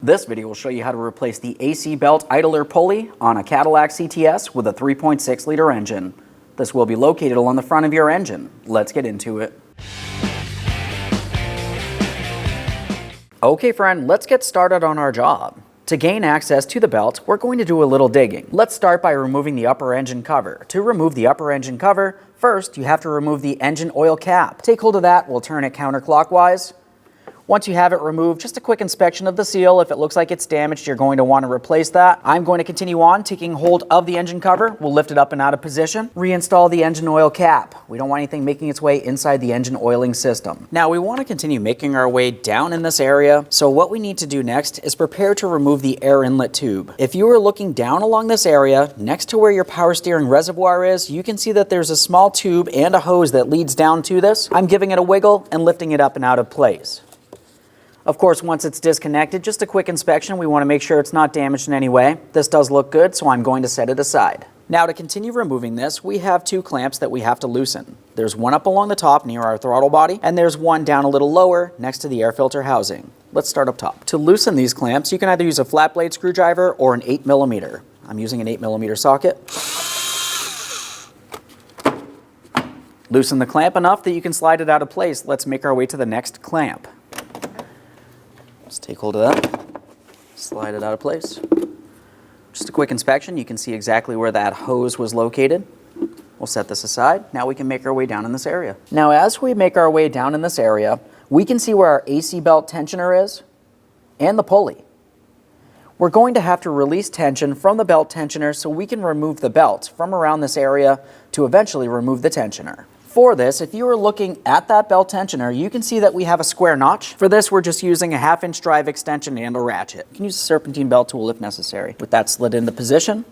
This video will show you how to replace the AC belt idler pulley on a Cadillac CTS with a 3.6 liter engine. This will be located along the front of your engine. Let's get into it. Okay friend, let's get started on our job. To gain access to the belt, we're going to do a little digging. Let's start by removing the upper engine cover. To remove the upper engine cover, first you have to remove the engine oil cap. Take hold of that, we'll turn it counterclockwise. Once you have it removed, just a quick inspection of the seal. If it looks like it's damaged, you're going to want to replace that. I'm going to continue on taking hold of the engine cover. We'll lift it up and out of position. Reinstall the engine oil cap. We don't want anything making its way inside the engine oiling system. Now we want to continue making our way down in this area. So what we need to do next is prepare to remove the air inlet tube. If you are looking down along this area, next to where your power steering reservoir is, you can see that there's a small tube and a hose that leads down to this. I'm giving it a wiggle and lifting it up and out of place. Of course, once it's disconnected, just a quick inspection. We want to make sure it's not damaged in any way. This does look good, so I'm going to set it aside. Now to continue removing this, we have two clamps that we have to loosen. There's one up along the top near our throttle body, and there's one down a little lower next to the air filter housing. Let's start up top. To loosen these clamps, you can either use a flat blade screwdriver or an 8mm. I'm using an 8mm socket. Loosen the clamp enough that you can slide it out of place. Let's make our way to the next clamp. Just take hold of that, slide it out of place. Just a quick inspection, you can see exactly where that hose was located. We'll set this aside. Now we can make our way down in this area. Now as we make our way down in this area, we can see where our AC belt tensioner is and the pulley. We're going to have to release tension from the belt tensioner so we can remove the belt from around this area to eventually remove the tensioner. For this, if you are looking at that belt tensioner, you can see that we have a square notch. For this, we're just using a 1/2-inch drive extension and a ratchet. You can use a serpentine belt tool if necessary. With that slid into position,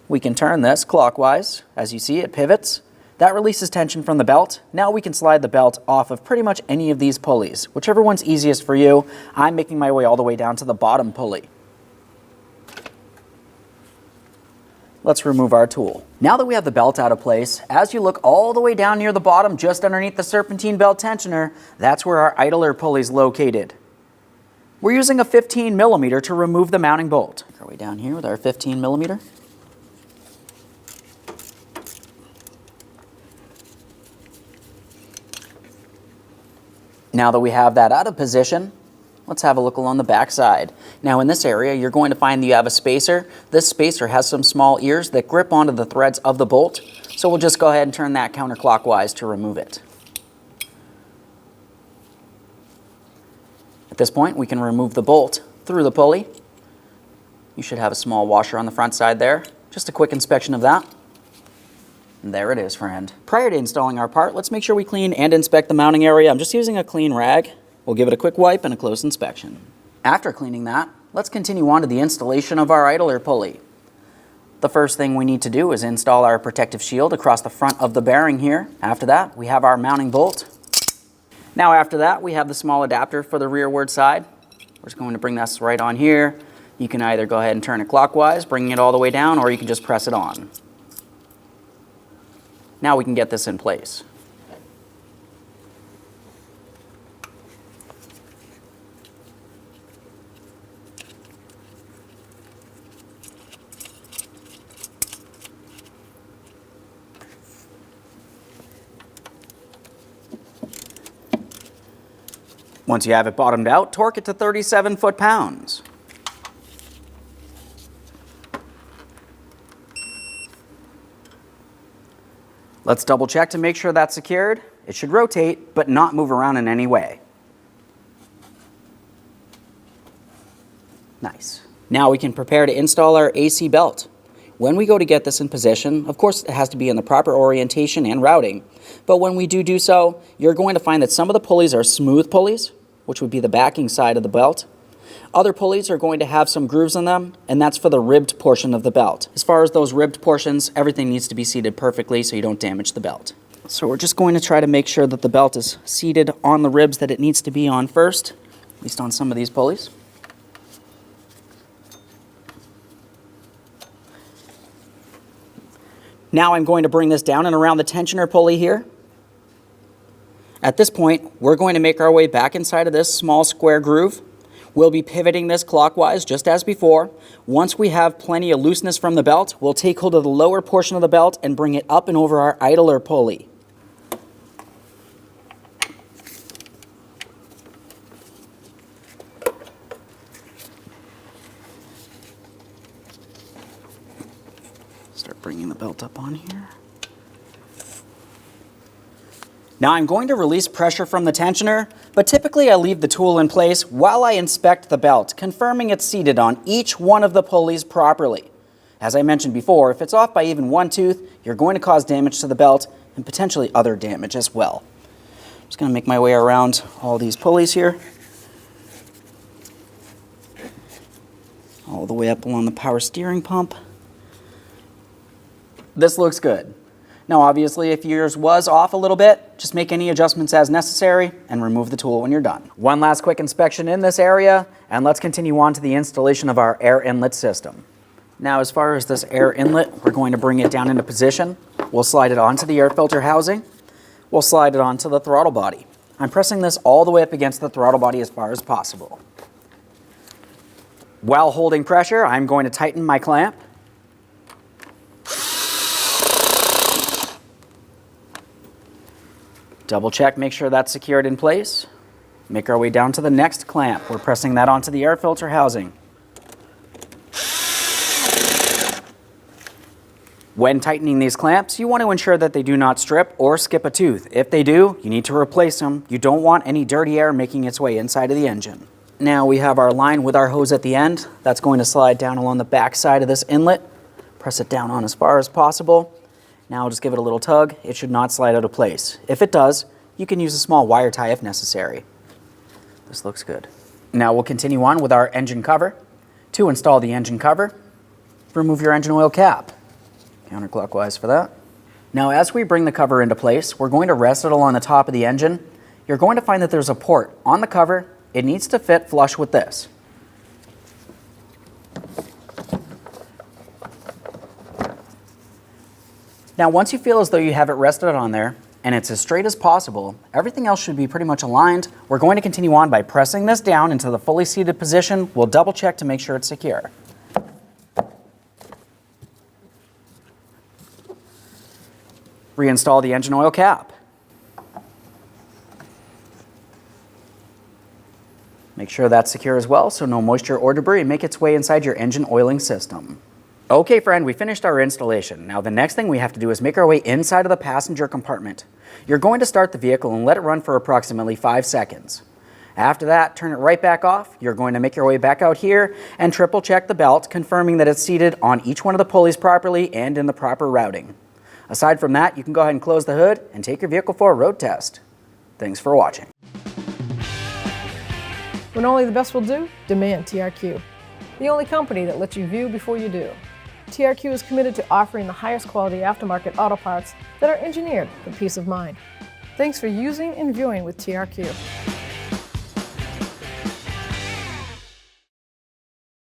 we can turn this clockwise. As you see, it pivots. That releases tension from the belt. Now we can slide the belt off of pretty much any of these pulleys. Whichever one's easiest for you. I'm making my way all the way down to the bottom pulley. Let's remove our tool. Now that we have the belt out of place, as you look all the way down near the bottom, just underneath the serpentine belt tensioner, that's where our idler pulley is located. We're using a 15mm to remove the mounting bolt. Make our way down here with our 15mm. Now that we have that out of position, let's have a look along the back side. Now in this area, you're going to find that you have a spacer. This spacer has some small ears that grip onto the threads of the bolt. So we'll just go ahead and turn that counterclockwise to remove it. At this point, we can remove the bolt through the pulley. You should have a small washer on the front side there. Just a quick inspection of that. And there it is, friend. Prior to installing our part, let's make sure we clean and inspect the mounting area. I'm just using a clean rag. We'll give it a quick wipe and a close inspection. After cleaning that, let's continue on to the installation of our idler pulley. The first thing we need to do is install our protective shield across the front of the bearing here. After that, we have our mounting bolt. Now after that, we have the small adapter for the rearward side. We're just going to bring this right on here. You can either go ahead and turn it clockwise, bringing it all the way down, or you can just press it on. Now we can get this in place. Once you have it bottomed out, torque it to 37 foot-pounds. Let's double check to make sure that's secured. It should rotate, but not move around in any way. Nice. Now we can prepare to install our AC belt. When we go to get this in position, of course it has to be in the proper orientation and routing, but when we do so, you're going to find that some of the pulleys are smooth pulleys, which would be the backing side of the belt. Other pulleys are going to have some grooves in them, and that's for the ribbed portion of the belt. As far as those ribbed portions, everything needs to be seated perfectly so you don't damage the belt. So we're just going to try to make sure that the belt is seated on the ribs that it needs to be on first, at least on some of these pulleys. Now I'm going to bring this down and around the tensioner pulley here. At this point, we're going to make our way back inside of this small square groove. We'll be pivoting this clockwise just as before. Once we have plenty of looseness from the belt, we'll take hold of the lower portion of the belt and bring it up and over our idler pulley. Start bringing the belt up on here. Now I'm going to release pressure from the tensioner, but typically I leave the tool in place while I inspect the belt, confirming it's seated on each one of the pulleys properly. As I mentioned before, if it's off by even one tooth, you're going to cause damage to the belt and potentially other damage as well. I'm just going to make my way around all these pulleys here. All the way up along the power steering pump. This looks good. Now obviously if yours was off a little bit, just make any adjustments as necessary and remove the tool when you're done. One last quick inspection in this area, and let's continue on to the installation of our air inlet system. Now as far as this air inlet, we're going to bring it down into position. We'll slide it onto the air filter housing. We'll slide it onto the throttle body. I'm pressing this all the way up against the throttle body as far as possible. While holding pressure, I'm going to tighten my clamp. Double check, make sure that's secured in place. Make our way down to the next clamp. We're pressing that onto the air filter housing. When tightening these clamps, you want to ensure that they do not strip or skip a tooth. If they do, you need to replace them. You don't want any dirty air making its way inside of the engine. Now we have our line with our hose at the end. That's going to slide down along the back side of this inlet. Press it down on as far as possible. Now just give it a little tug. It should not slide out of place. If it does, you can use a small wire tie if necessary. This looks good. Now we'll continue on with our engine cover. To install the engine cover, remove your engine oil cap. Counterclockwise for that. Now as we bring the cover into place, we're going to rest it along the top of the engine. You're going to find that there's a port on the cover. It needs to fit flush with this. Now once you feel as though you have it rested on there, and it's as straight as possible, everything else should be pretty much aligned. We're going to continue on by pressing this down into the fully seated position. We'll double check to make sure it's secure. Reinstall the engine oil cap. Make sure that's secure as well so no moisture or debris make its way inside your engine oiling system. Okay friend, we finished our installation. Now the next thing we have to do is make our way inside of the passenger compartment. You're going to start the vehicle and let it run for approximately 5 seconds. After that, turn it right back off. You're going to make your way back out here and triple check the belt, confirming that it's seated on each one of the pulleys properly and in the proper routing. Aside from that, you can go ahead and close the hood and take your vehicle for a road test. Thanks for watching. When only the best will do, demand TRQ. The only company that lets you view before you do. TRQ is committed to offering the highest quality aftermarket auto parts that are engineered for peace of mind. Thanks for using and viewing with TRQ.